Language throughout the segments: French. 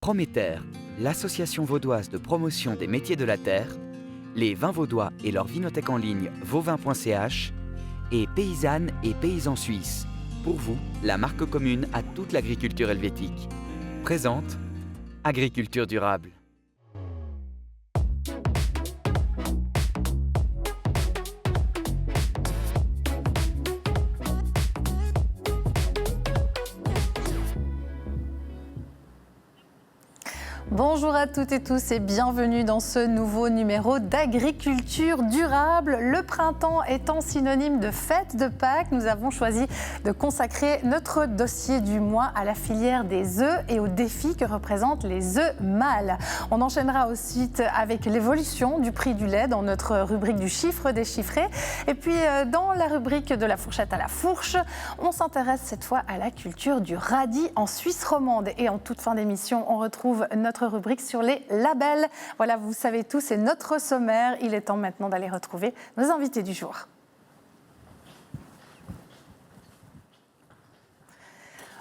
Prométer, l'association vaudoise de promotion des métiers de la terre, les vins vaudois et leur vinothèque en ligne vauvin.ch et Paysannes et paysans suisses. Pour vous, la marque commune à toute l'agriculture helvétique. Présente Agriculture durable. Bonjour à toutes et tous et bienvenue dans ce nouveau numéro d'Agriculture durable. Le printemps étant synonyme de fête de Pâques, nous avons choisi de consacrer notre dossier du mois à la filière des œufs et aux défis que représentent les œufs mâles. On enchaînera ensuite avec l'évolution du prix du lait dans notre rubrique du chiffre déchiffré. Et puis dans la rubrique de la fourchette à la fourche, on s'intéresse cette fois à la culture du radis en Suisse romande. Et en toute fin d'émission, on retrouve notre rubrique sur les labels. Voilà, vous savez tout, c'est notre sommaire. Il est temps maintenant d'aller retrouver nos invités du jour.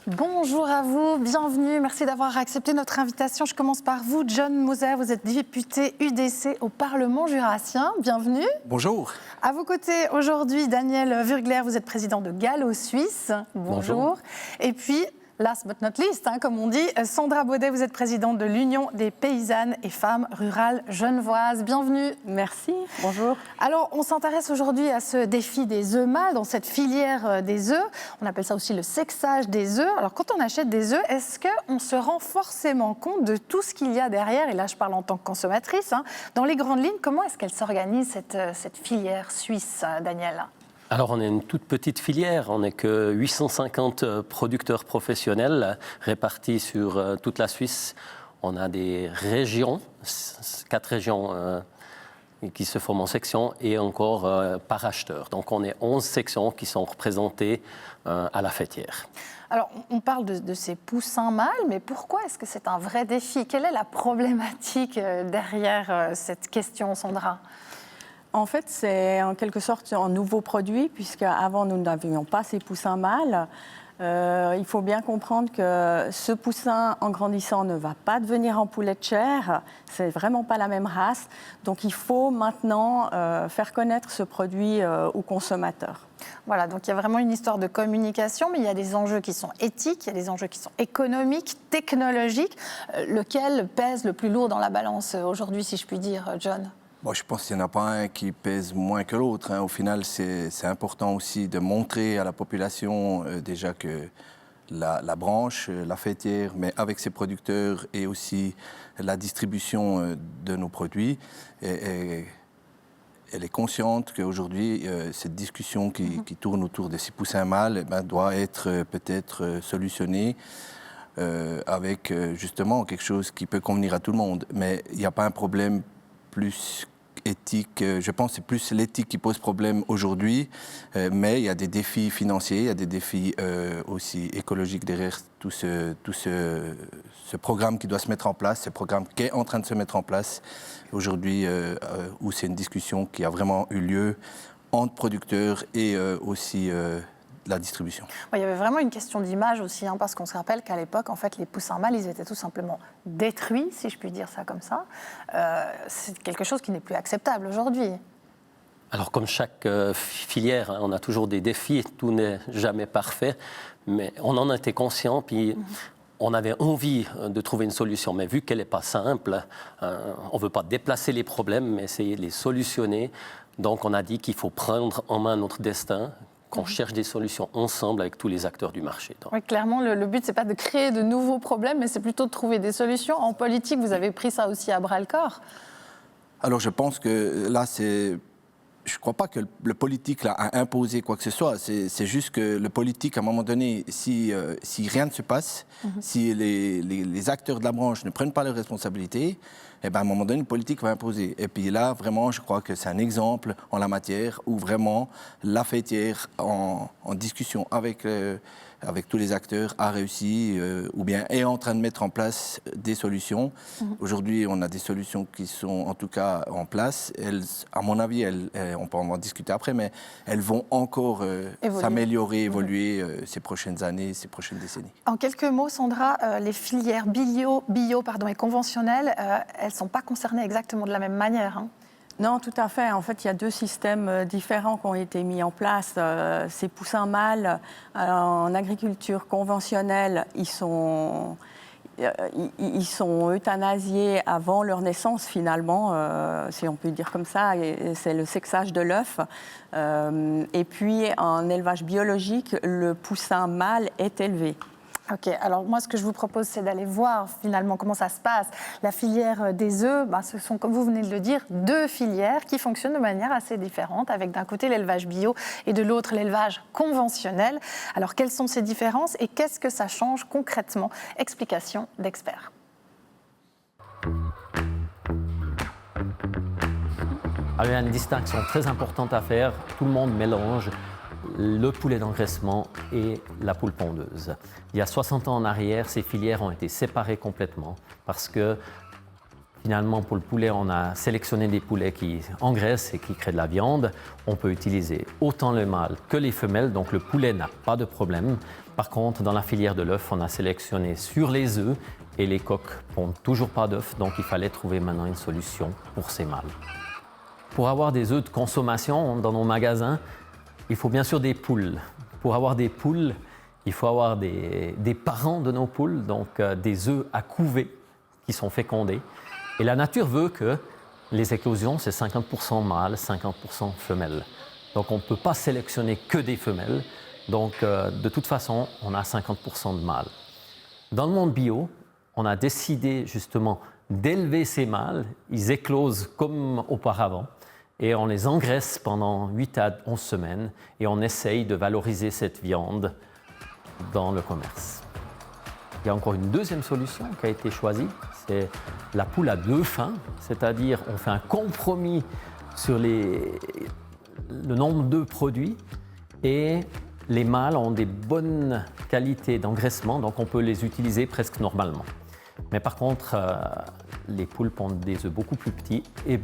Bonjour à vous, bienvenue, merci d'avoir accepté notre invitation. Je commence par vous, John Moser, vous êtes député UDC au Parlement jurassien, bienvenue. Bonjour. À vos côtés aujourd'hui, Daniel Wurgler, vous êtes président de Gallo Suisse, bonjour. Et puis, last but not least, comme on dit, Sandra Baudet, vous êtes présidente de l'Union des paysannes et femmes rurales genevoises. Bienvenue. Merci, bonjour. Alors, on s'intéresse aujourd'hui à ce défi des œufs mâles, dans cette filière des œufs. On appelle ça aussi le sexage des œufs. Alors, quand on achète des œufs, est-ce qu'on se rend forcément compte de tout ce qu'il y a derrière? Et là, je parle en tant que consommatrice. Dans les grandes lignes, comment est-ce qu'elle s'organise, cette filière suisse, Daniel ? Alors, on est une toute petite filière, on n'est que 850 producteurs professionnels répartis sur toute la Suisse. On a des régions, 4 régions qui se forment en sections et encore par acheteur. Donc, on est 11 sections qui sont représentées à la fêtière. Alors, on parle de ces poussins mâles, mais pourquoi est-ce que c'est un vrai défi? Quelle est la problématique derrière cette question, Sandra ? En fait, c'est en quelque sorte un nouveau produit, puisqu'avant, nous n'avions pas ces poussins mâles. Il faut bien comprendre que ce poussin, en grandissant, ne va pas devenir en poulet de chair. C'est vraiment pas la même race. Donc, il faut maintenant faire connaître ce produit aux consommateurs. Voilà, donc il y a vraiment une histoire de communication, mais il y a des enjeux qui sont éthiques, il y a des enjeux qui sont économiques, technologiques. Lequel pèse le plus lourd dans la balance aujourd'hui, si je puis dire, John ? Bon, je pense qu'il n'y en a pas un qui pèse moins que l'autre. Au final, c'est important aussi de montrer à la population déjà que la branche, la fêtière, mais avec ses producteurs et aussi la distribution de nos produits, elle est consciente qu'aujourd'hui, cette discussion qui tourne autour de ces poussins mâles doit être peut-être solutionnée avec justement quelque chose qui peut convenir à tout le monde. Mais il n'y a pas un problème plus éthique, je pense que c'est plus l'éthique qui pose problème aujourd'hui, mais il y a des défis financiers, il y a des défis aussi écologiques derrière tout ce programme qui doit se mettre en place, ce programme qui est en train de se mettre en place aujourd'hui, où c'est une discussion qui a vraiment eu lieu entre producteurs et aussi la distribution. Il y avait vraiment une question d'image aussi, parce qu'on se rappelle qu'à l'époque, en fait, les poussins mâles, ils étaient tout simplement détruits, si je puis dire ça comme ça. C'est quelque chose qui n'est plus acceptable aujourd'hui. Alors, comme chaque filière, on a toujours des défis, tout n'est jamais parfait, mais on en était conscient, puis on avait envie de trouver une solution. Mais vu qu'elle n'est pas simple, on ne veut pas déplacer les problèmes, mais essayer de les solutionner. Donc, on a dit qu'il faut prendre en main notre destin, qu'on cherche des solutions ensemble avec tous les acteurs du marché. Oui, clairement, le but, ce n'est pas de créer de nouveaux problèmes, mais c'est plutôt de trouver des solutions. En politique, vous avez pris ça aussi à bras-le-corps. Alors, je pense que là, je ne crois pas que le politique là, a imposé quoi que ce soit. C'est juste que le politique, à un moment donné, si rien ne se passe, si les acteurs de la branche ne prennent pas leurs responsabilités, à un moment donné, le politique va imposer. Et puis là, vraiment, je crois que c'est un exemple en la matière où vraiment la fêtière, en discussion avec avec tous les acteurs, a réussi ou bien est en train de mettre en place des solutions. Aujourd'hui, on a des solutions qui sont en tout cas en place. Elles, à mon avis, on peut en discuter après, mais elles vont encore s'améliorer, évoluer ces prochaines années, ces prochaines décennies. En quelques mots, Sandra, les filières bio et conventionnelles, elles ne sont pas concernées exactement de la même manière, hein. Non, tout à fait. En fait, il y a 2 systèmes différents qui ont été mis en place. Ces poussins mâles, en agriculture conventionnelle, ils sont euthanasiés avant leur naissance, finalement, si on peut dire comme ça. C'est le sexage de l'œuf. Et puis, en élevage biologique, le poussin mâle est élevé. Ok, alors moi ce que je vous propose c'est d'aller voir finalement comment ça se passe. La filière des œufs, ce sont comme vous venez de le dire 2 filières qui fonctionnent de manière assez différente avec d'un côté l'élevage bio et de l'autre l'élevage conventionnel. Alors quelles sont ces différences et qu'est-ce que ça change concrètement? Explication d'experts. Alors, il y a une distinction très importante à faire. Tout le monde mélange le poulet d'engraissement et la poule pondeuse. Il y a 60 ans en arrière, ces filières ont été séparées complètement parce que finalement, pour le poulet, on a sélectionné des poulets qui engraissent et qui créent de la viande. On peut utiliser autant le mâle que les femelles, donc le poulet n'a pas de problème. Par contre, dans la filière de l'œuf, on a sélectionné sur les œufs et les coqs pondent toujours pas d'œufs, donc il fallait trouver maintenant une solution pour ces mâles. Pour avoir des œufs de consommation dans nos magasins, il faut bien sûr des poules. Pour avoir des poules, il faut avoir des parents de nos poules, donc des œufs à couver qui sont fécondés. Et la nature veut que les éclosions, c'est 50% mâles, 50% femelles. Donc on ne peut pas sélectionner que des femelles. Donc de toute façon, on a 50% de mâles. Dans le monde bio, on a décidé justement d'élever ces mâles. Ils éclosent comme auparavant. Et on les engraisse pendant 8 à 11 semaines et on essaye de valoriser cette viande dans le commerce. Il y a encore une deuxième solution qui a été choisie, c'est la poule à 2 fins, c'est-à-dire on fait un compromis sur le nombre d'œufs produits et les mâles ont des bonnes qualités d'engraissement, donc on peut les utiliser presque normalement. Mais par contre, les poules pondent des œufs beaucoup plus petits et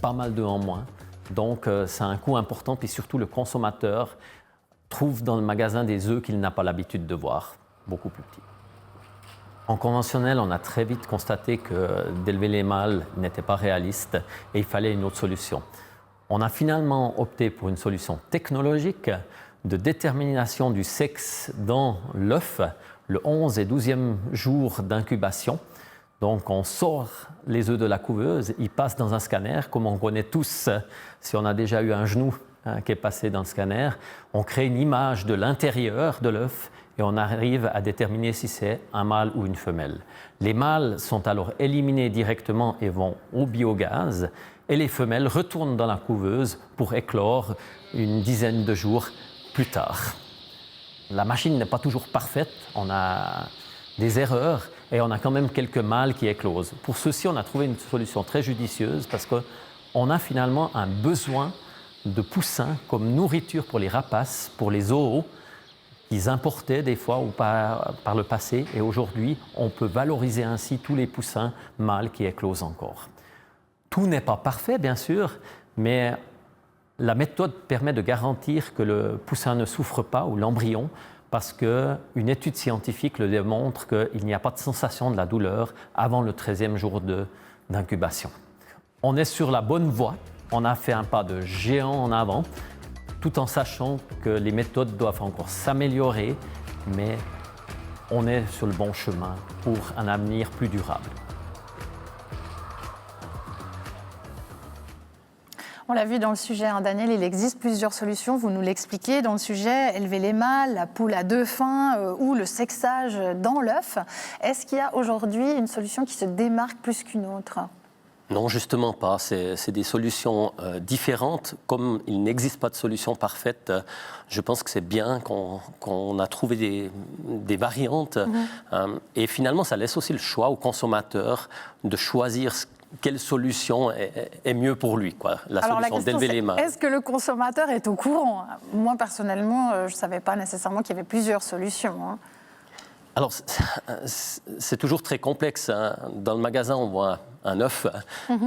pas mal d'œufs en moins. Donc, c'est un coût important. Puis surtout, le consommateur trouve dans le magasin des œufs qu'il n'a pas l'habitude de voir, beaucoup plus petits. En conventionnel, on a très vite constaté que d'élever les mâles n'était pas réaliste et il fallait une autre solution. On a finalement opté pour une solution technologique de détermination du sexe dans l'œuf, le 11 et 12e jour d'incubation. Donc, on sort les œufs de la couveuse, ils passent dans un scanner, comme on connaît tous si on a déjà eu un genou qui est passé dans le scanner. On crée une image de l'intérieur de l'œuf et on arrive à déterminer si c'est un mâle ou une femelle. Les mâles sont alors éliminés directement et vont au biogaz et les femelles retournent dans la couveuse pour éclore une dizaine de jours plus tard. La machine n'est pas toujours parfaite, on a des erreurs et on a quand même quelques mâles qui éclosent. Pour ceux-ci, on a trouvé une solution très judicieuse parce qu'on a finalement un besoin de poussins comme nourriture pour les rapaces, pour les zoos qu'ils importaient des fois ou par le passé. Et aujourd'hui, on peut valoriser ainsi tous les poussins mâles qui éclosent encore. Tout n'est pas parfait, bien sûr, mais la méthode permet de garantir que le poussin ne souffre pas ou l'embryon parce qu'une étude scientifique le démontre qu'il n'y a pas de sensation de la douleur avant le 13e jour d'incubation. On est sur la bonne voie, on a fait un pas de géant en avant, tout en sachant que les méthodes doivent encore s'améliorer, mais on est sur le bon chemin pour un avenir plus durable. On l'a vu dans le sujet, Daniel, il existe plusieurs solutions, vous nous l'expliquez. Dans le sujet, élever les mâles, la poule à 2 fins ou le sexage dans l'œuf. Est-ce qu'il y a aujourd'hui une solution qui se démarque plus qu'une autre ? Non, justement pas. C'est des solutions différentes. Comme il n'existe pas de solution parfaite, je pense que c'est bien qu'on a trouvé des variantes. Et finalement, ça laisse aussi le choix aux consommateurs de choisir quelle solution est mieux pour lui, quoi. Alors, solution d'élever les mâles. Est-ce que le consommateur est au courant? Moi, personnellement, je ne savais pas nécessairement qu'il y avait plusieurs solutions. Hein. Alors, c'est toujours très complexe. Hein. Dans le magasin, on voit un œuf.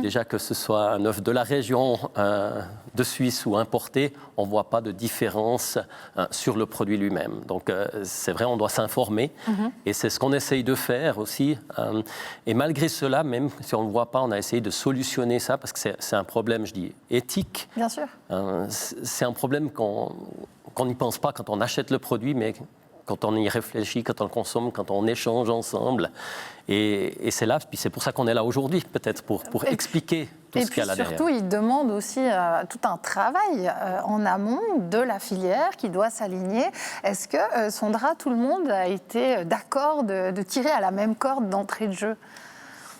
Déjà que ce soit un œuf de la région, de Suisse ou importé, on ne voit pas de différence sur le produit lui-même. Donc, c'est vrai, on doit s'informer. Et c'est ce qu'on essaye de faire aussi. Et malgré cela, même si on ne le voit pas, on a essayé de solutionner ça parce que c'est un problème, je dis, éthique. Bien sûr. C'est un problème qu'on n'y pense pas quand on achète le produit, mais quand on y réfléchit, quand on le consomme, quand on échange ensemble. Et c'est là, puis c'est pour ça qu'on est là aujourd'hui, peut-être, pour expliquer tout ce qu'il y a là derrière. Et puis surtout, il demande aussi tout un travail en amont de la filière qui doit s'aligner. Est-ce que, Sondra, tout le monde a été d'accord de tirer à la même corde d'entrée de jeu ?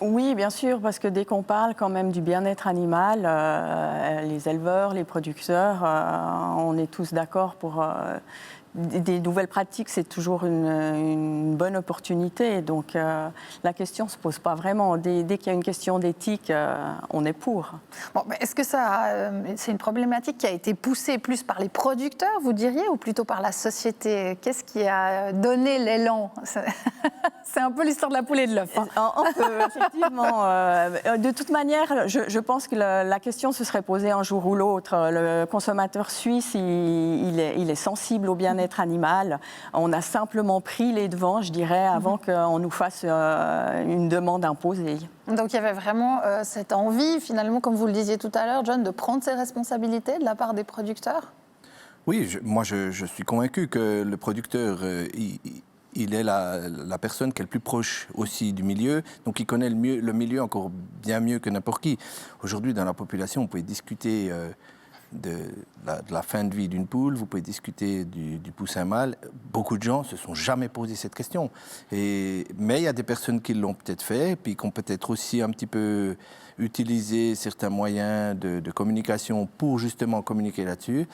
Oui, bien sûr, parce que dès qu'on parle quand même du bien-être animal, les éleveurs, les producteurs, on est tous d'accord pour... Des nouvelles pratiques, c'est toujours une bonne opportunité. Donc, la question ne se pose pas vraiment. Dès qu'il y a une question d'éthique, on est pour. Bon, est-ce que c'est une problématique qui a été poussée plus par les producteurs, vous diriez, ou plutôt par la société? Qu'est-ce qui a donné l'élan? C'est un peu l'histoire de la poule et de l'œuf. Hein. On peut, effectivement. De toute manière, je pense que la question se serait posée un jour ou l'autre. Le consommateur suisse, il est sensible au bien-être animal. On a simplement pris les devants, je dirais, avant qu'on nous fasse une demande imposée. Donc il y avait vraiment cette envie, finalement, comme vous le disiez tout à l'heure, John, de prendre ses responsabilités de la part des producteurs? Oui, moi je suis convaincu que le producteur, il est la personne qui est le plus proche aussi du milieu, donc il connaît le milieu encore bien mieux que n'importe qui. Aujourd'hui, dans la population, vous pouvez discuter de la fin de vie d'une poule, vous pouvez discuter du poussin mâle. Beaucoup de gens ne se sont jamais posé cette question. Mais il y a des personnes qui l'ont peut-être fait, puis qui ont peut-être aussi un petit peu utilisé certains moyens de communication pour justement communiquer là-dessus.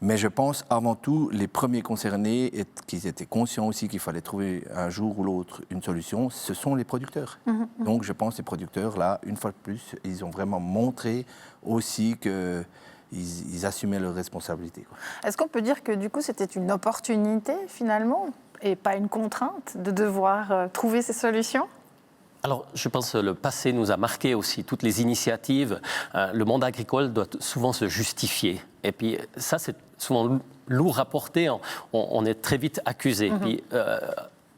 Mais je pense avant tout, les premiers concernés, qu'ils étaient conscients aussi qu'il fallait trouver un jour ou l'autre une solution, ce sont les producteurs. Donc je pense que les producteurs, là, une fois de plus, ils ont vraiment montré aussi qu'ils assumaient leurs responsabilités. Est-ce qu'on peut dire que du coup c'était une opportunité finalement et pas une contrainte de devoir trouver ces solutions ? Alors, je pense que le passé nous a marqué aussi, toutes les initiatives. Le monde agricole doit souvent se justifier. Et puis, ça, c'est souvent lourd à porter. On est très vite accusé. Puis,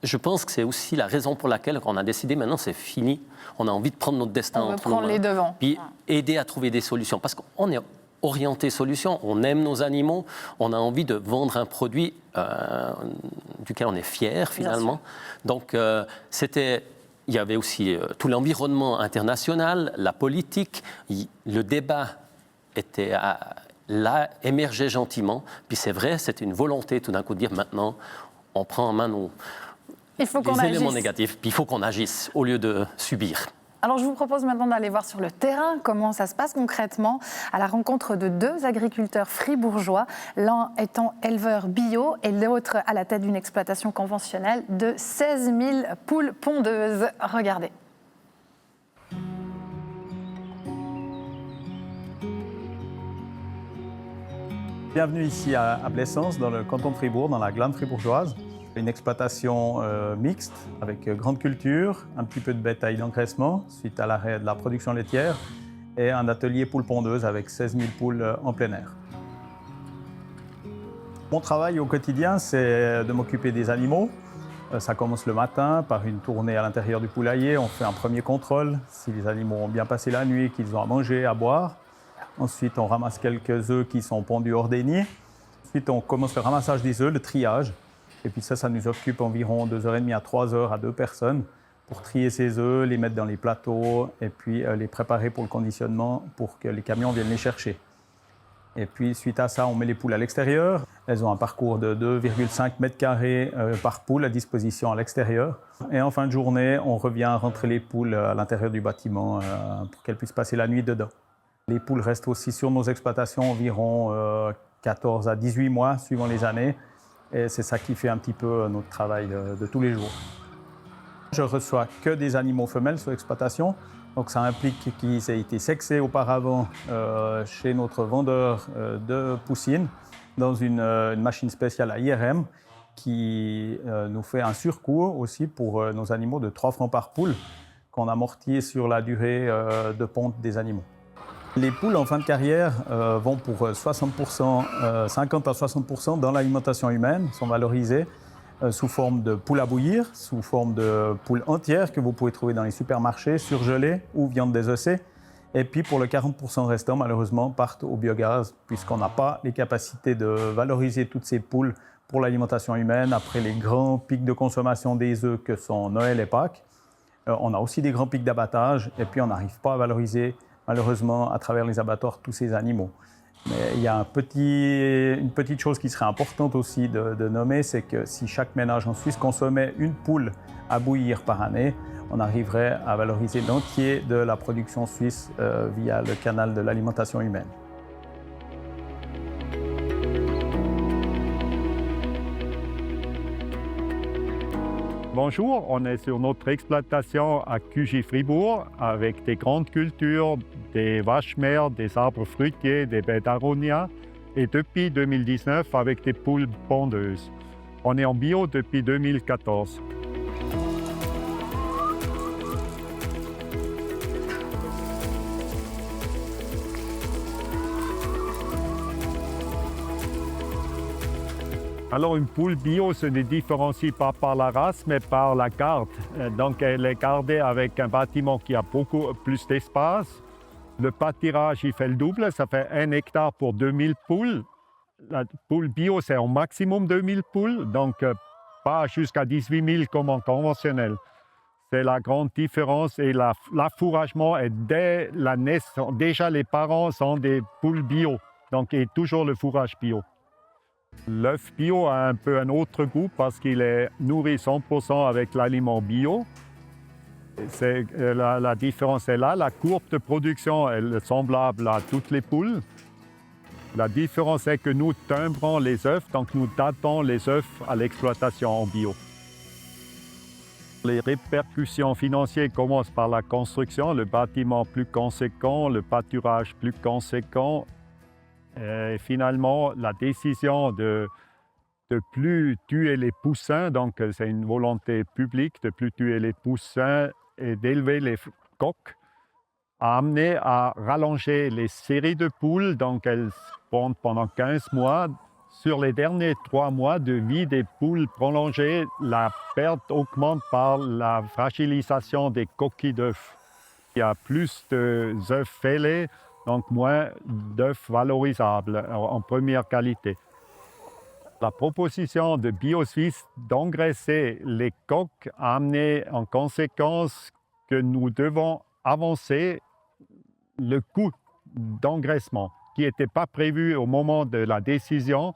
je pense que c'est aussi la raison pour laquelle on a décidé, maintenant, c'est fini. On a envie de prendre notre destin entre nous. On veut prendre les devants. Puis, aider à trouver des solutions. Parce qu'on est orienté solution. On aime nos animaux. On a envie de vendre un produit duquel on est fier, finalement. Donc, il y avait aussi tout l'environnement international, la politique, le débat était là, émergeait gentiment. Puis c'est vrai, c'était une volonté tout d'un coup de dire maintenant, on prend en main les éléments négatifs, puis il faut qu'on agisse au lieu de subir. Alors je vous propose maintenant d'aller voir sur le terrain comment ça se passe concrètement à la rencontre de deux agriculteurs fribourgeois, l'un étant éleveur bio et l'autre à la tête d'une exploitation conventionnelle de 16 000 poules pondeuses. Regardez. Bienvenue ici à Blessens, dans le canton de Fribourg, dans la glane fribourgeoise. Une exploitation mixte avec grande culture, un petit peu de bétail d'engraissement suite à l'arrêt de la production laitière et un atelier poules pondeuses avec 16 000 poules en plein air. Mon travail au quotidien, c'est de m'occuper des animaux. Ça commence le matin par une tournée à l'intérieur du poulailler. On fait un premier contrôle si les animaux ont bien passé la nuit, qu'ils ont à manger, à boire. Ensuite, on ramasse quelques œufs qui sont pondus hors des nids. Ensuite, on commence le ramassage des œufs, le triage. Et puis ça nous occupe environ 2h30 à 3h à 2 personnes pour trier ces œufs, les mettre dans les plateaux et puis les préparer pour le conditionnement pour que les camions viennent les chercher. Et puis suite à ça, on met les poules à l'extérieur. Elles ont un parcours de 2,5 mètres carrés par poule à disposition à l'extérieur. Et en fin de journée, on revient rentrer les poules à l'intérieur du bâtiment pour qu'elles puissent passer la nuit dedans. Les poules restent aussi sur nos exploitations environ 14 à 18 mois suivant les années. Et c'est ça qui fait un petit peu notre travail de tous les jours. Je reçois que des animaux femelles sur l'exploitation. Donc ça implique qu'ils aient été sexés auparavant chez notre vendeur de poussines dans une machine spéciale à IRM qui nous fait un surcoût aussi pour nos animaux de 3 francs par poule qu'on amortit sur la durée de ponte des animaux. Les poules en fin de carrière vont pour 60%, 50 à 60% dans l'alimentation humaine, sont valorisées sous forme de poules à bouillir, sous forme de poules entières que vous pouvez trouver dans les supermarchés, surgelées ou viande désossée. Et puis pour le 40% restant, malheureusement, partent au biogaz, puisqu'on n'a pas les capacités de valoriser toutes ces poules pour l'alimentation humaine après les grands pics de consommation des œufs que sont Noël et Pâques. On a aussi des grands pics d'abattage, et puis on n'arrive pas à valoriser, malheureusement, à travers les abattoirs, tous ces animaux. Mais il y a une petite chose qui serait importante aussi de nommer, c'est que si chaque ménage en Suisse consommait une poule à bouillir par année, on arriverait à valoriser l'entier de la production suisse via le canal de l'alimentation humaine. Bonjour, on est sur notre exploitation à Cugy-Fribourg avec des grandes cultures, des vaches mères, des arbres fruitiers, des baies d'aronia et depuis 2019 avec des poules pondeuses. On est en bio depuis 2014. Alors une poule bio se ne différencie pas par la race mais par la garde. Donc elle est gardée avec un bâtiment qui a beaucoup plus d'espace. Le pâturage il fait le double, ça fait 1 hectare pour 2000 poules. La poule bio c'est au maximum 2000 poules, donc pas jusqu'à 18 000 comme en conventionnel. C'est la grande différence et l'affouragement est dès la naissance. Déjà les parents sont des poules bio, donc et toujours le fourrage bio. L'œuf bio a un peu un autre goût parce qu'il est nourri 100% avec l'aliment bio. La différence est là. La courbe de production est semblable à toutes les poules. La différence est que nous timbrons les œufs, donc nous datons les œufs à l'exploitation en bio. Les répercussions financières commencent par la construction, le bâtiment plus conséquent, le pâturage plus conséquent. Et finalement, la décision de plus tuer les poussins, donc c'est une volonté publique de plus tuer les poussins et d'élever les coqs, a amené à rallonger les séries de poules, donc elles pondent pendant 15 mois. Sur les derniers 3 mois de vie des poules prolongées, la perte augmente par la fragilisation des coquilles d'œufs. Il y a plus d'œufs fêlés, donc moins d'œufs valorisables en première qualité. La proposition de BioSuisse d'engraisser les coqs a amené en conséquence que nous devons avancer le coût d'engraissement qui n'était pas prévu au moment de la décision.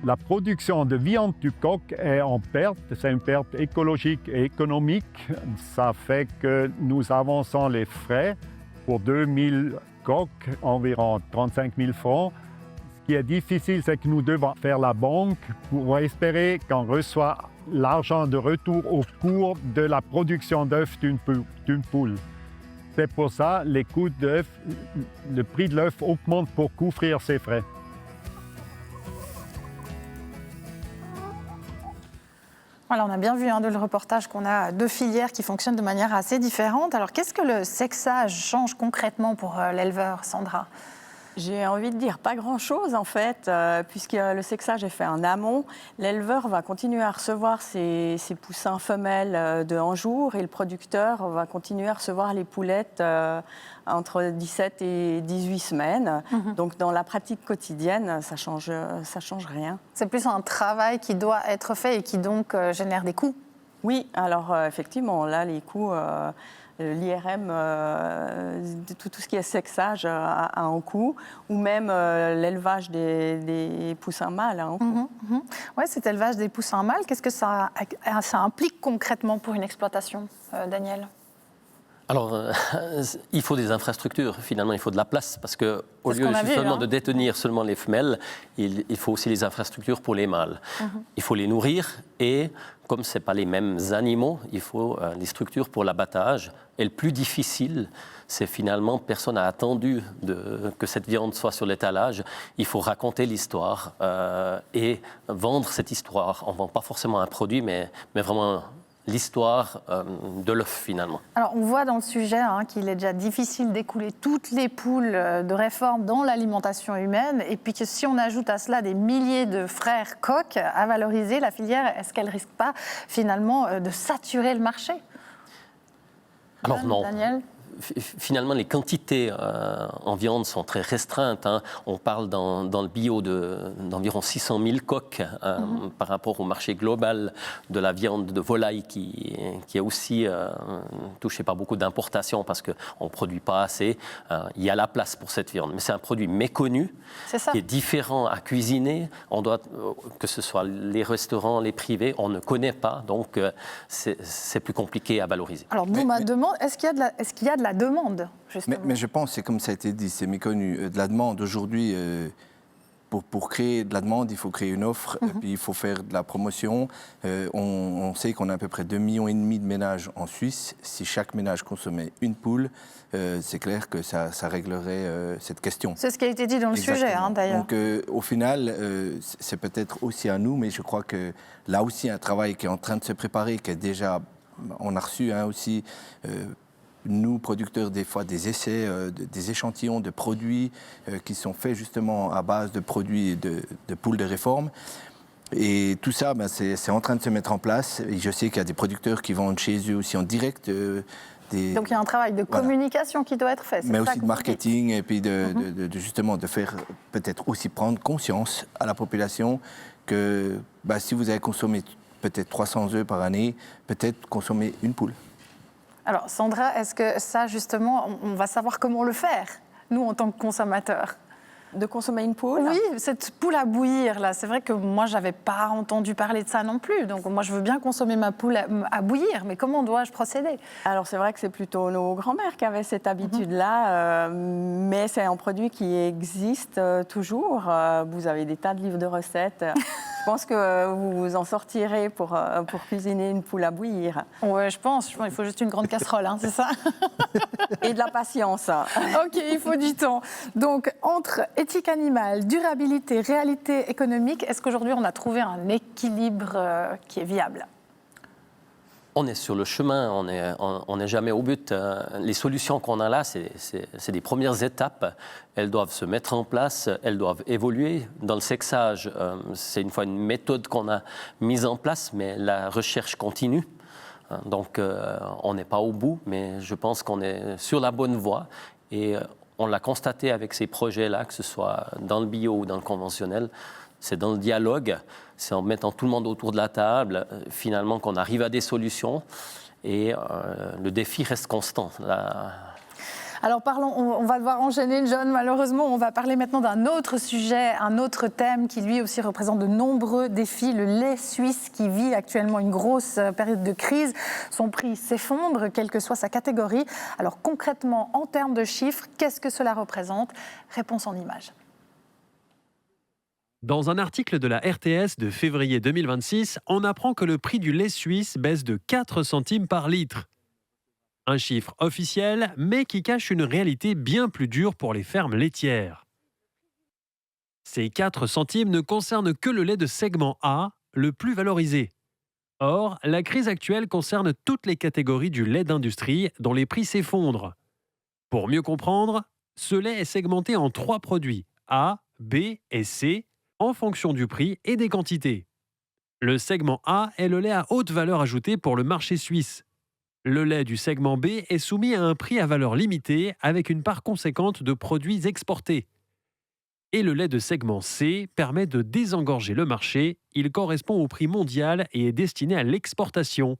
La production de viande du coq est en perte, c'est une perte écologique et économique. Ça fait que nous avançons les frais pour 2000 coq, environ 35 000 francs. Ce qui est difficile, c'est que nous devons faire la banque pour espérer qu'on reçoit l'argent de retour au cours de la production d'œufs d'une poule. C'est pour ça que les coûts d'œufs, le prix de l'œuf augmente pour couvrir ces frais. Voilà, on a bien vu de le reportage qu'on a 2 filières qui fonctionnent de manière assez différente. Alors, qu'est-ce que le sexage change concrètement pour l'éleveur, Sandra ? J'ai envie de dire pas grand-chose en fait, puisque le sexage est fait en amont. L'éleveur va continuer à recevoir ses poussins femelles de en jour et le producteur va continuer à recevoir les poulettes entre 17 et 18 semaines. Donc dans la pratique quotidienne, ça change rien. C'est plus un travail qui doit être fait et qui donc génère des coûts. Oui, alors effectivement, là les coûts... L'IRM, tout ce qui est sexage a un coût, ou même l'élevage des poussins mâles a un coût. Oui, cet élevage des poussins mâles, qu'est-ce que ça implique concrètement pour une exploitation, Daniel ? Alors, il faut des infrastructures, finalement, il faut de la place, parce qu'au lieu justement de détenir seulement les femelles, il faut aussi les infrastructures pour les mâles. Il faut les nourrir et comme ce n'est pas les mêmes animaux, il faut les structures pour l'abattage. Et le plus difficile, c'est finalement, personne n'a attendu que cette viande soit sur l'étalage. Il faut raconter l'histoire et vendre cette histoire. On ne vend pas forcément un produit, mais vraiment l'histoire de l'œuf, finalement. Alors, on voit dans le sujet qu'il est déjà difficile d'écouler toutes les poules de réforme dans l'alimentation humaine, et puis que si on ajoute à cela des milliers de frères coqs à valoriser, la filière, est-ce qu'elle risque pas finalement de saturer le marché? Alors non. Daniel? Finalement, les quantités en viande sont très restreintes. On parle dans le bio d'environ 600 000 coqs par rapport au marché global de la viande de volaille qui est aussi touché par beaucoup d'importations parce qu'on ne produit pas assez. Il y a la place pour cette viande, mais c'est un produit méconnu qui est différent à cuisiner. On doit, que ce soit les restaurants, les privés, on ne connaît pas, donc c'est plus compliqué à valoriser. Alors, ma demande, est-ce qu'il y a de la demande, justement? Mais je pense, c'est comme ça a été dit, c'est méconnu. De la demande aujourd'hui, pour créer de la demande, il faut créer une offre, et puis il faut faire de la promotion. On sait qu'on a à peu près 2,5 millions de ménages en Suisse. Si chaque ménage consommait une poule, c'est clair que ça réglerait cette question. C'est ce qui a été dit dans le sujet, d'ailleurs. Donc au final, c'est peut-être aussi à nous, mais je crois que là aussi, un travail qui est en train de se préparer, qui est déjà... On a reçu aussi... nous, producteurs, des fois, des essais, des échantillons de produits qui sont faits justement à base de produits de poules de réforme. Et tout ça, c'est en train de se mettre en place. Et je sais qu'il y a des producteurs qui vendent chez eux aussi en direct. Donc il y a un travail de communication qui doit être fait. Mais aussi de marketing et puis justement de faire peut-être aussi prendre conscience à la population que si vous avez consommé peut-être 300 œufs par année, peut-être consommer une poule. Alors Sandra, est-ce que ça justement, on va savoir comment le faire, nous en tant que consommateurs? De consommer une poule? Oui, cette poule à bouillir, là, c'est vrai que moi, je n'avais pas entendu parler de ça non plus. Donc moi, je veux bien consommer ma poule à bouillir, mais comment dois-je procéder? Alors c'est vrai que c'est plutôt nos grands-mères qui avaient cette habitude-là, mais c'est un produit qui existe toujours. Vous avez des tas de livres de recettes. Je pense que vous vous en sortirez pour cuisiner une poule à bouillir. Oui, je pense. Il faut juste une grande casserole, c'est ça? Et de la patience. Ok, il faut du temps. Donc, entre éthique animale, durabilité, réalité économique, est-ce qu'aujourd'hui, on a trouvé un équilibre qui est viable? On est sur le chemin, on n'est jamais au but. Les solutions qu'on a là, c'est des premières étapes. Elles doivent se mettre en place, elles doivent évoluer. Dans le sexage, c'est une fois une méthode qu'on a mise en place, mais la recherche continue. Donc on n'est pas au bout, mais je pense qu'on est sur la bonne voie. Et on l'a constaté avec ces projets-là, que ce soit dans le bio ou dans le conventionnel. C'est dans le dialogue, c'est en mettant tout le monde autour de la table, finalement, qu'on arrive à des solutions. Et le défi reste constant. Alors parlons, on va devoir enchaîner, John, malheureusement. On va parler maintenant d'un autre sujet, un autre thème qui lui aussi représente de nombreux défis. Le lait suisse qui vit actuellement une grosse période de crise. Son prix s'effondre, quelle que soit sa catégorie. Alors concrètement, en termes de chiffres, qu'est-ce que cela représente? Réponse en images. Dans un article de la RTS de février 2026, on apprend que le prix du lait suisse baisse de 4 centimes par litre. Un chiffre officiel, mais qui cache une réalité bien plus dure pour les fermes laitières. Ces 4 centimes ne concernent que le lait de segment A, le plus valorisé. Or, la crise actuelle concerne toutes les catégories du lait d'industrie dont les prix s'effondrent. Pour mieux comprendre, ce lait est segmenté en 3 produits, A, B et C, en fonction du prix et des quantités. Le segment A est le lait à haute valeur ajoutée pour le marché suisse. Le lait du segment B est soumis à un prix à valeur limitée avec une part conséquente de produits exportés. Et le lait de segment C permet de désengorger le marché. Il correspond au prix mondial et est destiné à l'exportation.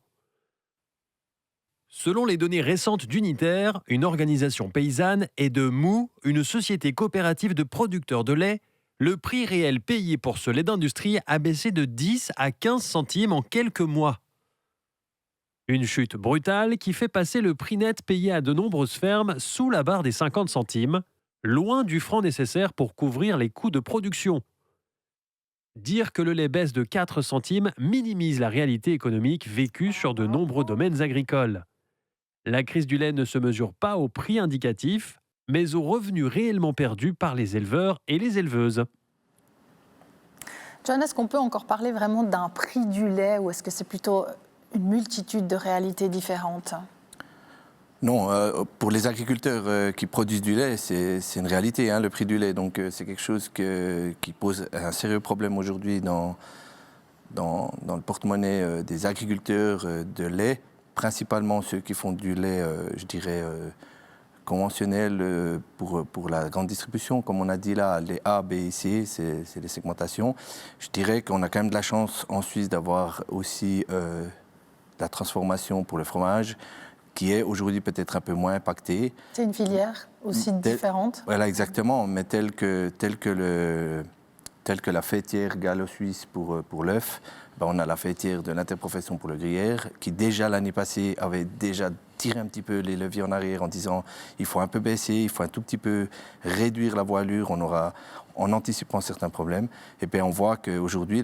Selon les données récentes d'Uniter, une organisation paysanne, et de Mou, une société coopérative de producteurs de lait, le prix réel payé pour ce lait d'industrie a baissé de 10 à 15 centimes en quelques mois. Une chute brutale qui fait passer le prix net payé à de nombreuses fermes sous la barre des 50 centimes, loin du franc nécessaire pour couvrir les coûts de production. Dire que le lait baisse de 4 centimes minimise la réalité économique vécue sur de nombreux domaines agricoles. La crise du lait ne se mesure pas au prix indicatif, mais aux revenus réellement perdus par les éleveurs et les éleveuses. John, est-ce qu'on peut encore parler vraiment d'un prix du lait ou est-ce que c'est plutôt une multitude de réalités différentes ? Non, pour les agriculteurs qui produisent du lait, c'est une réalité, hein, le prix du lait. Donc c'est quelque chose qui pose un sérieux problème aujourd'hui dans le porte-monnaie des agriculteurs de lait, principalement ceux qui font du lait, je dirais, conventionnel pour la grande distribution. Comme on a dit là, les A, B et C, c'est les segmentations. Je dirais qu'on a quand même de la chance en Suisse d'avoir aussi la transformation pour le fromage, qui est aujourd'hui peut-être un peu moins impactée. C'est une filière aussi différente. Voilà, exactement, mais telle que la fêtière gallo-suisse pour l'œuf, on a la fêtière de l'interprofession pour le gruyère, qui déjà l'année passée avait déjà tiré un petit peu les leviers en arrière en disant il faut un peu baisser, il faut un tout petit peu réduire la voilure, en anticipant certains problèmes. Et puis on voit qu'aujourd'hui,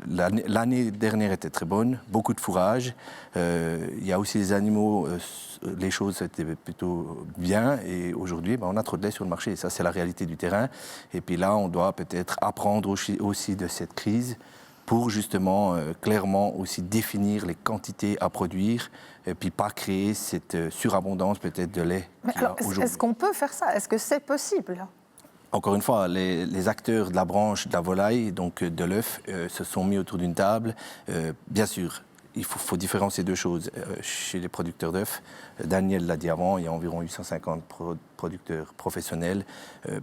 l'année dernière était très bonne, beaucoup de fourrage. Il y a aussi les animaux, les choses étaient plutôt bien. Et aujourd'hui, on a trop de lait sur le marché. Et ça, c'est la réalité du terrain. Et puis là, on doit peut-être apprendre aussi de cette crise pour justement clairement aussi définir les quantités à produire et puis pas créer cette surabondance peut-être de lait. Mais alors, est-ce qu'on peut faire ça ? Est-ce que c'est possible ? Encore une fois, les acteurs de la branche de la volaille, donc de l'œuf, se sont mis autour d'une table. Bien sûr, il faut différencier deux choses. Chez les producteurs d'œufs, Daniel l'a dit avant, il y a environ 850 producteurs professionnels.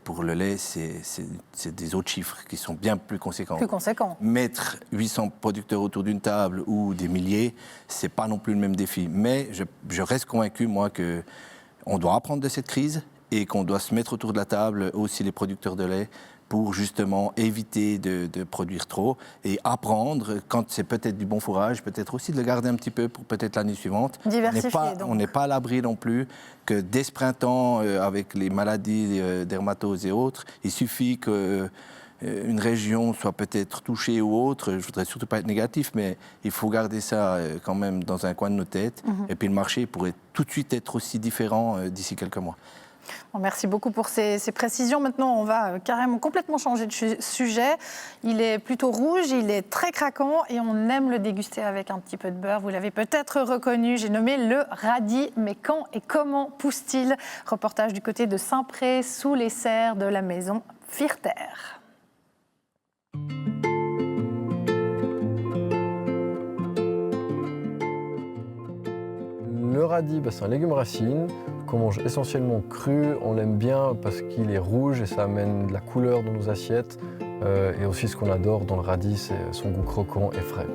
Pour le lait, c'est des autres chiffres qui sont bien plus conséquents. Plus conséquents. Mettre 800 producteurs autour d'une table ou des milliers, c'est pas non plus le même défi. Mais je reste convaincu, moi, qu'on doit apprendre de cette crise et qu'on doit se mettre autour de la table, aussi les producteurs de lait, pour justement éviter de produire trop et apprendre, quand c'est peut-être du bon fourrage, peut-être aussi de le garder un petit peu pour peut-être l'année suivante. Diversifier, on n'est pas à l'abri non plus que dès ce printemps, avec les maladies, dermatoses et autres, il suffit que une région soit peut-être touchée ou autre. Je ne voudrais surtout pas être négatif, mais il faut garder ça quand même dans un coin de nos têtes. Et puis le marché pourrait tout de suite être aussi différent d'ici quelques mois. Bon, merci beaucoup pour ces précisions. Maintenant, on va carrément complètement changer de sujet. Il est plutôt rouge, il est très craquant et on aime le déguster avec un petit peu de beurre. Vous l'avez peut-être reconnu, j'ai nommé le radis. Mais quand et comment pousse-t-il ? Reportage du côté de Saint-Pré, sous les serres de la maison Firter. Le radis, c'est un légume racine qu'on mange essentiellement cru. On l'aime bien parce qu'il est rouge et ça amène de la couleur dans nos assiettes. Et aussi, ce qu'on adore dans le radis, c'est son goût croquant et frais.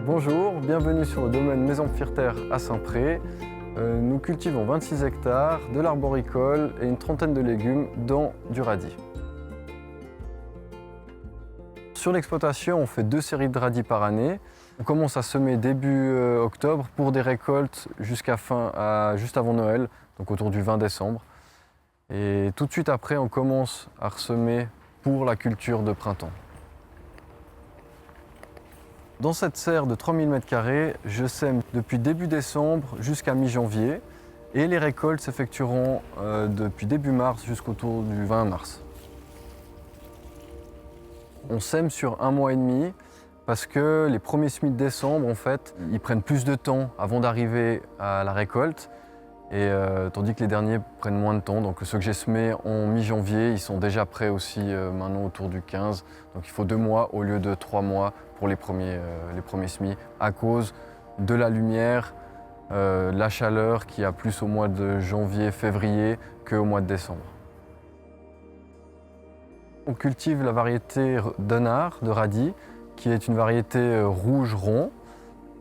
Bonjour, bienvenue sur le domaine Maison Firter à Saint-Pré. Nous cultivons 26 hectares, de l'arboricole et une trentaine de légumes, dont du radis. Sur l'exploitation, on fait 2 séries de radis par année. On commence à semer début octobre pour des récoltes juste avant Noël, donc autour du 20 décembre. Et tout de suite après, on commence à ressemer pour la culture de printemps. Dans cette serre de 3000 m², je sème depuis début décembre jusqu'à mi-janvier et les récoltes s'effectueront depuis début mars jusqu'autour du 20 mars. On sème sur 1 mois et demi parce que les premiers semis de décembre, en fait, ils prennent plus de temps avant d'arriver à la récolte, tandis que les derniers prennent moins de temps. Donc ceux que j'ai semés en mi-janvier, ils sont déjà prêts aussi maintenant autour du 15. Donc il faut 2 mois au lieu de 3 mois pour les premiers semis, à cause de la lumière, la chaleur qui a plus au mois de janvier, février qu'au mois de décembre. On cultive la variété Denard de radis, qui est une variété rouge rond.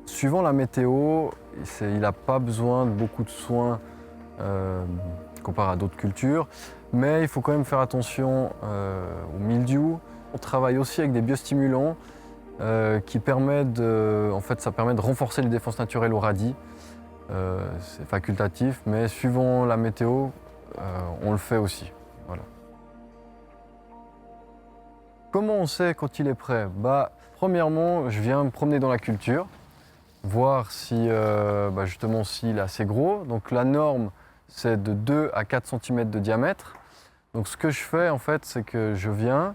Suivant la météo, il n'a pas besoin de beaucoup de soins comparé à d'autres cultures, mais il faut quand même faire attention au mildiou. On travaille aussi avec des biostimulants qui permet ça permet de renforcer les défenses naturelles au radis. C'est facultatif, mais suivant la météo, on le fait aussi. Voilà. Comment on sait quand il est prêt? Premièrement, je viens me promener dans la culture, voir si, justement s'il est assez gros. Donc la norme, c'est de 2 à 4 cm de diamètre. Donc ce que je fais, en fait, c'est que je viens,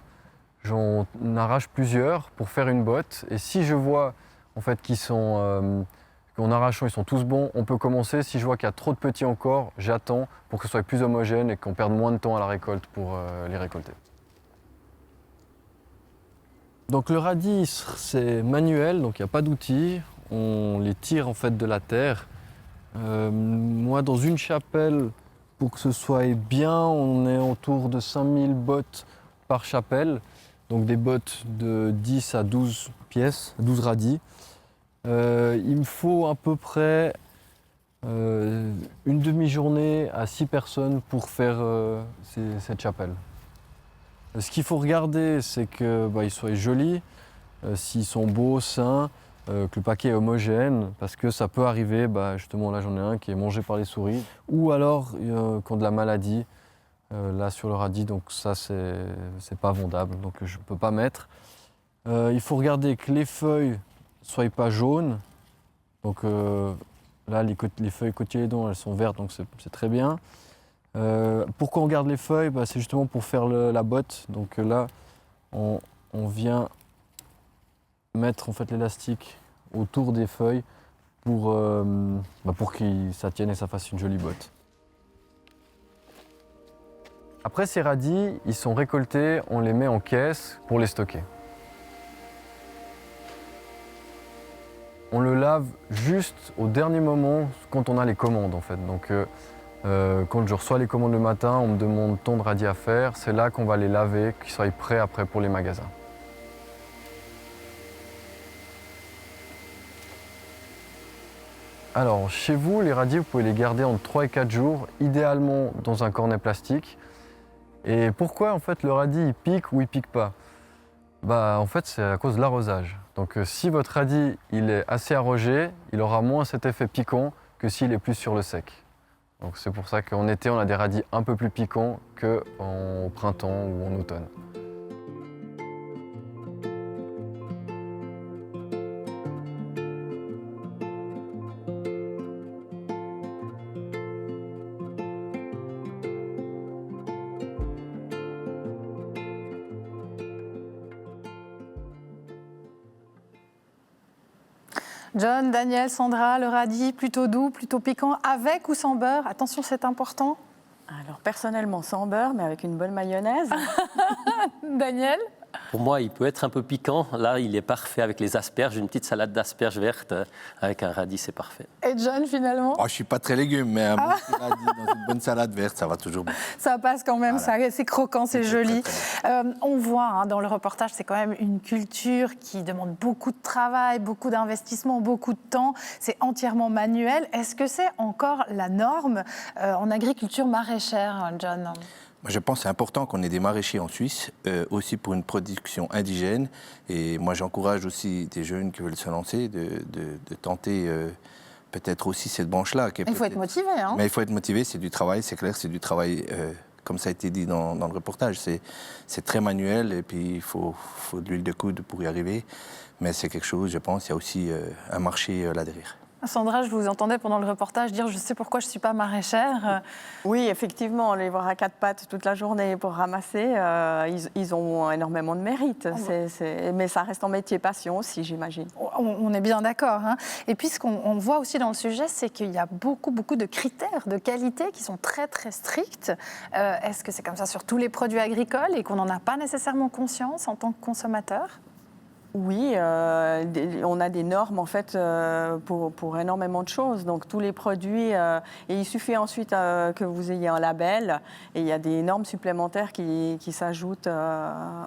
j'en arrache plusieurs pour faire une botte. Et si je vois en fait, qu'en arrachant, ils sont tous bons, on peut commencer. Si je vois qu'il y a trop de petits encore, j'attends pour que ce soit plus homogène et qu'on perde moins de temps à la récolte pour les récolter. Donc le radis, c'est manuel, donc il n'y a pas d'outils. On les tire en fait de la terre. Moi, dans une chapelle, pour que ce soit bien, on est autour de 5000 bottes par chapelle. Donc des bottes de 10 à 12 pièces, 12 radis. Il me faut à peu près une demi-journée à 6 personnes pour faire cette chapelle. Ce qu'il faut regarder, c'est qu'ils soient jolis, s'ils sont beaux, sains, que le paquet est homogène, parce que ça peut arriver, justement là j'en ai un qui est mangé par les souris, ou alors qui ont de la maladie, là sur le radis, donc ça c'est pas vendable, donc je ne peux pas mettre. Il faut regarder que les feuilles ne soient pas jaunes, donc là les feuilles cotylédons elles sont vertes, donc c'est très bien. Pourquoi on garde les feuilles? C'est justement pour faire la botte. Donc là, on vient mettre en fait l'élastique autour des feuilles pour que ça tienne et ça fasse une jolie botte. Après ces radis, ils sont récoltés, on les met en caisse pour les stocker. On le lave juste au dernier moment quand on a les commandes en fait. Donc, quand je reçois les commandes le matin, on me demande tant de radis à faire. C'est là qu'on va les laver, qu'ils soient prêts après pour les magasins. Alors, chez vous, les radis, vous pouvez les garder entre 3 et 4 jours, idéalement dans un cornet plastique. Et pourquoi en fait le radis il pique ou il pique pas? En fait, c'est à cause de l'arrosage. Donc, si votre radis il est assez arrosé, il aura moins cet effet piquant que s'il est plus sur le sec. Donc c'est pour ça qu'en été, on a des radis un peu plus piquants qu'au printemps ou en automne. John, Daniel, Sandra, le radis plutôt doux, plutôt piquant, avec ou sans beurre? Attention, c'est important. Alors personnellement sans beurre, mais avec une bonne mayonnaise. Daniel? Pour moi, il peut être un peu piquant. Là, il est parfait avec les asperges. Une petite salade d'asperges vertes avec un radis, c'est parfait. Et John, finalement? Je ne suis pas très légume, mais un bon petit radis dans une bonne salade verte, ça va toujours bien. Ça passe quand même, Voilà. c'est croquant, c'est joli. Très On voit dans le reportage, c'est quand même une culture qui demande beaucoup de travail, beaucoup d'investissement, beaucoup de temps. C'est entièrement manuel. Est-ce que c'est encore la norme en agriculture maraîchère, John? Moi, je pense que c'est important qu'on ait des maraîchers en Suisse, aussi pour une production indigène. Et moi, j'encourage aussi des jeunes qui veulent se lancer de tenter peut-être aussi cette branche-là. Il faut être motivé. Hein. Mais il faut être motivé, c'est du travail, c'est clair, c'est du travail, comme ça a été dit dans le reportage. C'est très manuel et puis il faut de l'huile de coude pour y arriver. Mais c'est quelque chose, je pense, il y a aussi un marché là derrière. Sandra, je vous entendais pendant le reportage dire « je sais pourquoi je ne suis pas maraîchère ». Oui, effectivement, les voir à 4 pattes toute la journée pour ramasser, ils ont énormément de mérite. Mais ça reste en métier passion aussi, j'imagine. On est bien d'accord. Hein. Et puis, ce qu'on voit aussi dans le sujet, c'est qu'il y a beaucoup de critères de qualité qui sont très, très stricts. Est-ce que c'est comme ça sur tous les produits agricoles et qu'on n'en a pas nécessairement conscience en tant que consommateur ? Oui, on a des normes en fait pour énormément de choses. Donc tous les produits, et il suffit ensuite que vous ayez un label et il y a des normes supplémentaires qui s'ajoutent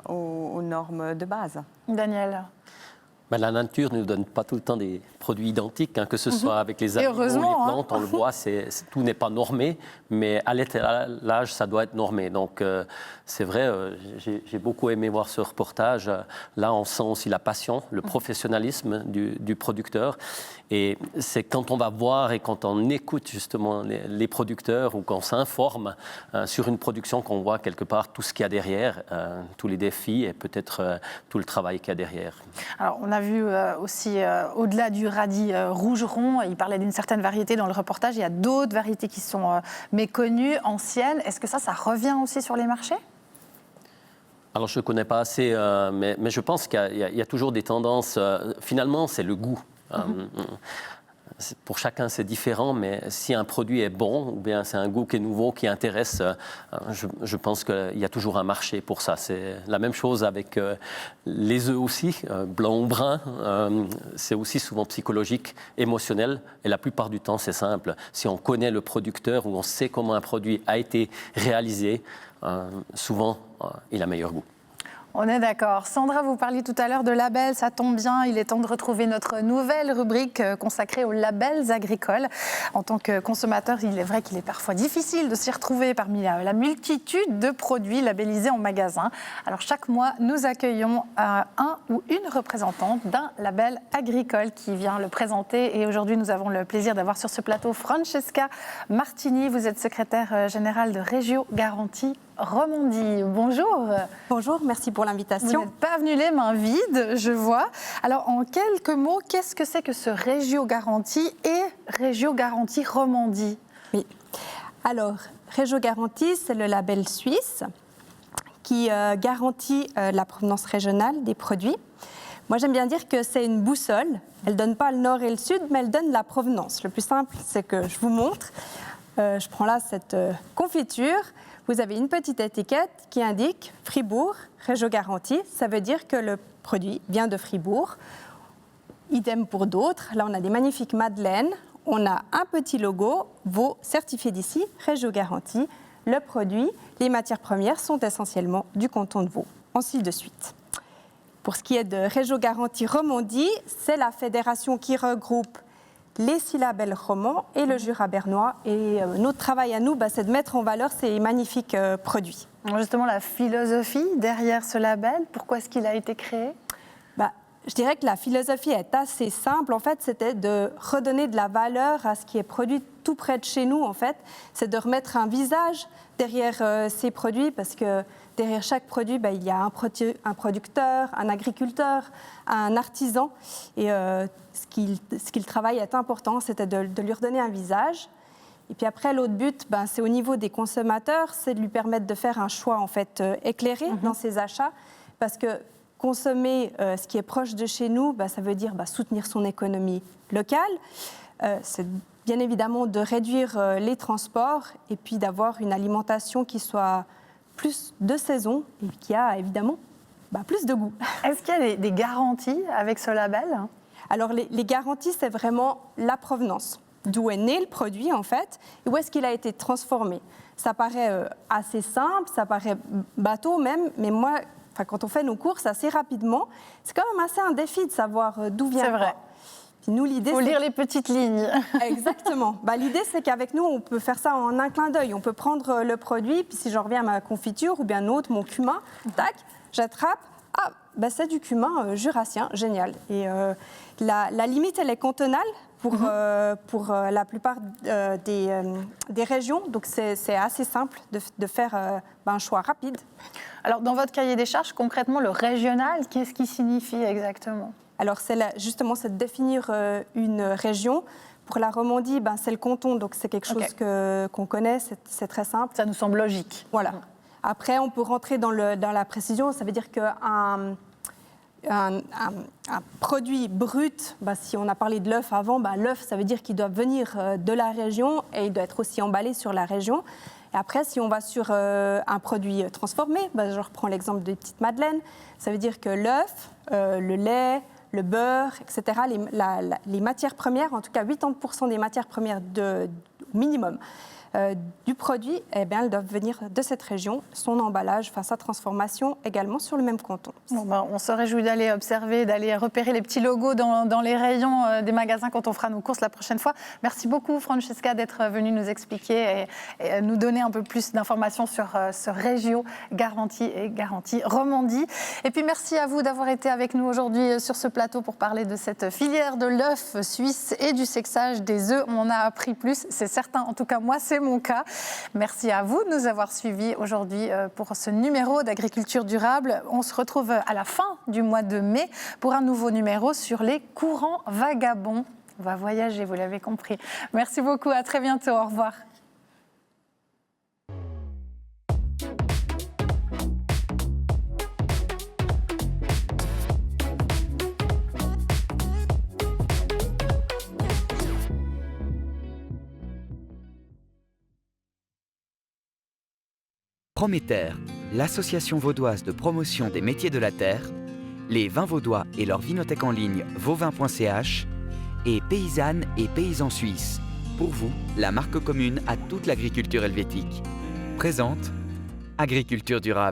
aux normes de base. Daniel? Mais la nature ne nous donne pas tout le temps des produits identiques, hein, que ce soit avec les animaux, les plantes, on le voit, tout n'est pas normé, mais à l'étalage, ça doit être normé. Donc c'est vrai, j'ai beaucoup aimé voir ce reportage. Là, on sent aussi la passion, le professionnalisme du producteur. Et c'est quand on va voir et quand on écoute justement les producteurs ou qu'on s'informe sur une production qu'on voit quelque part tout ce qu'il y a derrière, tous les défis et peut-être tout le travail qu'il y a derrière. Alors, on a vu aussi, au-delà du radis rougeron, il parlait d'une certaine variété dans le reportage, il y a d'autres variétés qui sont méconnues, anciennes. Est-ce que ça revient aussi sur les marchés ? Alors, je ne connais pas assez, mais je pense qu'il y a toujours des tendances. Finalement, c'est le goût. Pour chacun, c'est différent, mais si un produit est bon, ou bien c'est un goût qui est nouveau, qui intéresse, je pense qu'il y a toujours un marché pour ça. C'est la même chose avec les œufs aussi, blanc ou brun. C'est aussi souvent psychologique, émotionnel, et la plupart du temps, c'est simple. Si on connaît le producteur ou on sait comment un produit a été réalisé, souvent, il a meilleur goût. On est d'accord. Sandra, vous parliez tout à l'heure de labels, ça tombe bien. Il est temps de retrouver notre nouvelle rubrique consacrée aux labels agricoles. En tant que consommateur, il est vrai qu'il est parfois difficile de s'y retrouver parmi la multitude de produits labellisés en magasin. Alors chaque mois, nous accueillons un ou une représentante d'un label agricole qui vient le présenter. Et aujourd'hui, nous avons le plaisir d'avoir sur ce plateau Francesca Martini. Vous êtes secrétaire générale de Régio Garantie Romandie. Bonjour. Bonjour, merci pour l'invitation. Vous n'êtes pas venu les mains vides, je vois. Alors, en quelques mots, qu'est-ce que c'est que ce Régio Garantie et Régio Garantie Romandie ? Oui. Alors, Régio Garantie, c'est le label suisse qui garantit la provenance régionale des produits. Moi, j'aime bien dire que c'est une boussole. Elle ne donne pas le nord et le sud, mais elle donne la provenance. Le plus simple, c'est que je vous montre. Je prends là cette confiture. Vous avez une petite étiquette qui indique Fribourg, Régio Garantie. Ça veut dire que le produit vient de Fribourg. Idem pour d'autres. Là, on a des magnifiques madeleines. On a un petit logo, Vaud, certifié d'ici, Régio Garantie. Le produit, les matières premières sont essentiellement du canton de Vaud. Ainsi de suite. Pour ce qui est de Régio Garantie Romandie, c'est la fédération qui regroupe les 6 labels romans et le Jura bernois. Et notre travail à nous, c'est de mettre en valeur ces magnifiques produits. Alors justement, la philosophie derrière ce label, pourquoi est-ce qu'il a été créé ? Je dirais que la philosophie est assez simple. En fait, c'était de redonner de la valeur à ce qui est produit tout près de chez nous. En fait, c'est de remettre un visage derrière ces produits, parce que derrière chaque produit, il y a un producteur, un agriculteur, un artisan. Et ce qu'il travaille est important, c'était de lui redonner un visage. Et puis après, l'autre but, c'est au niveau des consommateurs, c'est de lui permettre de faire un choix en fait éclairé dans ses achats, parce que consommer ce qui est proche de chez nous, ça veut dire soutenir son économie locale. C'est bien évidemment de réduire les transports et puis d'avoir une alimentation qui soit plus de saison et qui a évidemment plus de goût. Est-ce qu'il y a des garanties avec ce label ? Alors les garanties, c'est vraiment la provenance. D'où est né le produit en fait et où est-ce qu'il a été transformé. Ça paraît assez simple, ça paraît bateau même, mais moi, quand on fait nos courses assez rapidement, c'est quand même assez un défi de savoir d'où vient quoi. C'est vrai. Nous, l'idée, faut lire les petites lignes. Exactement. L'idée, c'est qu'avec nous, on peut faire ça en un clin d'œil. On peut prendre le produit, puis si j'en reviens à ma confiture ou bien l'autre, mon cumin, tac, j'attrape. Ah, c'est du cumin jurassien, génial. Et la limite, elle est cantonale pour la plupart des régions. Donc, c'est assez simple de faire un choix rapide. Alors, dans votre cahier des charges, concrètement, le régional, qu'est-ce qui signifie exactement ? Alors, justement, c'est de définir une région. Pour la Romandie, c'est le canton, donc c'est quelque chose qu'on connaît, c'est très simple. Ça nous semble logique. Voilà. Après, on peut rentrer dans la précision. Ça veut dire qu'un produit brut, si on a parlé de l'œuf avant, l'œuf, ça veut dire qu'il doit venir de la région et il doit être aussi emballé sur la région. Et après, si on va sur un produit transformé, je reprends l'exemple des petites madeleines, ça veut dire que l'œuf, le lait, le beurre, etc., les matières premières, en tout cas 80% des matières premières minimum, du produit, eh bien, elles doivent venir de cette région, son emballage, enfin sa transformation également sur le même canton. Bon, ben, on se réjouit d'aller observer, d'aller repérer les petits logos dans les rayons des magasins quand on fera nos courses la prochaine fois. Merci beaucoup Francesca d'être venue nous expliquer et nous donner un peu plus d'informations sur ce Régio Garantie et Garantie Romandie. Et puis merci à vous d'avoir été avec nous aujourd'hui sur ce plateau pour parler de cette filière de l'œuf suisse et du sexage des œufs. On en a appris plus, c'est certain. En tout cas, moi, c'est mon cas. Merci à vous de nous avoir suivis aujourd'hui pour ce numéro d'Agriculture durable. On se retrouve à la fin du mois de mai pour un nouveau numéro sur les courants vagabonds. On va voyager, vous l'avez compris. Merci beaucoup, à très bientôt. Au revoir. Prométer, l'association vaudoise de promotion des métiers de la terre, les vins vaudois et leur vinothèque en ligne vauvin.ch et Paysannes et paysans suisses. Pour vous, la marque commune à toute l'agriculture helvétique. Présente Agriculture durable.